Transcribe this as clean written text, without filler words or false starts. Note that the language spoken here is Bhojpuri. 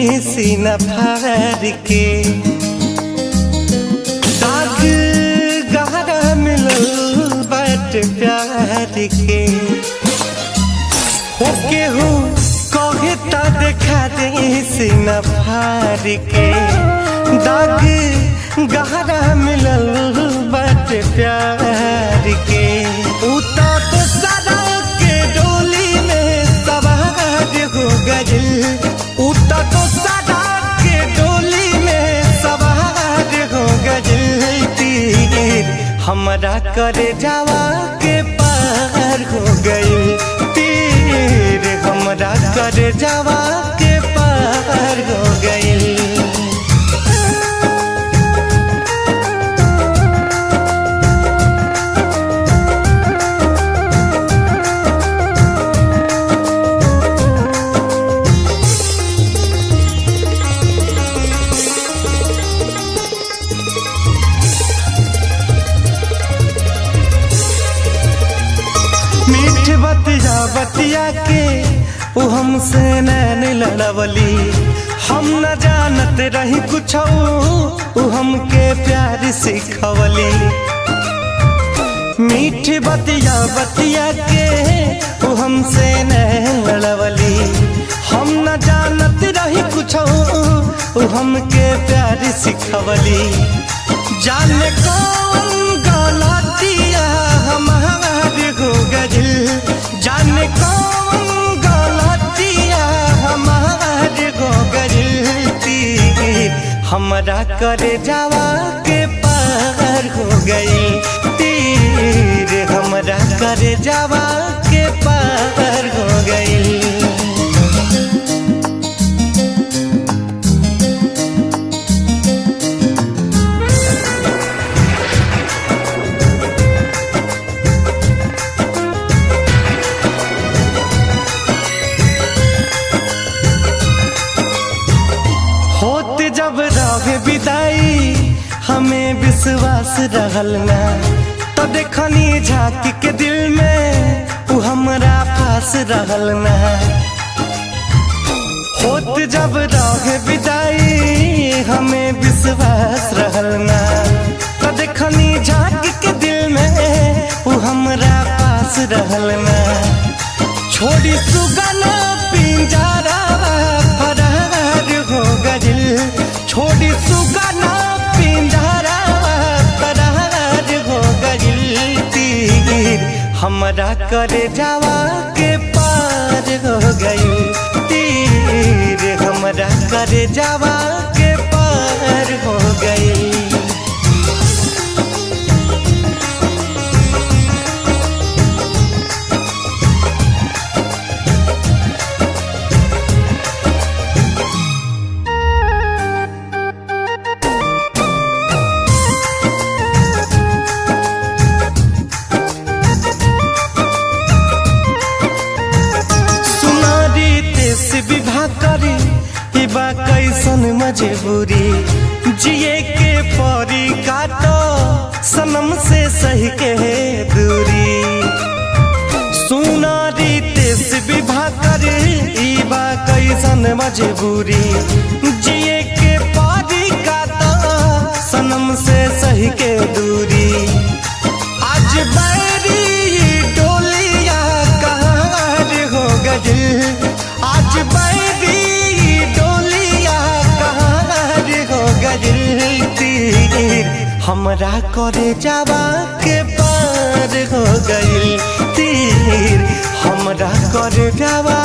सीना फाड़ के दाग गहरा मिलल बाट प्यार के ओके हो कहे ता देखा दे सीना फाड़ के दाग गहरा मिलल बाट प्यार के उता तो सदा के डोली में सवार हो गइल उता तो सदा के डोली में सवार हो गइल तीर हमरा करे जावा के पार हो गइल तीर हमरा करे जावा के पार हो गइल। मीठ बतिया बतिया के वो हमसे नैन लड़वली हम न जानत रही कुछ वो हमके प्यार सिखवली मीठ बतिया बतिया के वो हमसे नैन लड़वली हम न जानत रही कुछ वो हमके प्यार सिखवली जाने कौन गलतिया हमार हो गइल जाने कौन गलतिया हमार हो गइल तीर हमरा करे जावा के पार हो गइल तीर हमरा करे जावा के पार हो गइल। होत जब रहे विदाई हमें विश्वास रहल ना तो देखनी झांकी के दिल में वो हमरा पास रहल ना होत जब रहे विदाई हमें विश्वास रहल ना तो देखनी झांकी के दिल में वो हमरा पास रहल ना छोड़ी सुगना पिंजरा फरार हो गइल छोड़ी सुगना पिंजरा फरार हो गइल तीर हमरा करे जावा के पार हो गइल तीर हमरा करे जावा के पार हो गइल। विवाह करी बा कैसन मजबूरी जिए के परी काटो सनम से सही के दूरी सुनारी तेस विवाह करी बा कैसन मजबूरी जिए के परी काटो सनम से सही के दूरी आज बैरी डोलिया कहाँ हो गइल आज बैरी डोलिया कहाँ हो गइल तीर हमरा करे जावा के पार हो गइल तीर हमरा करे जावा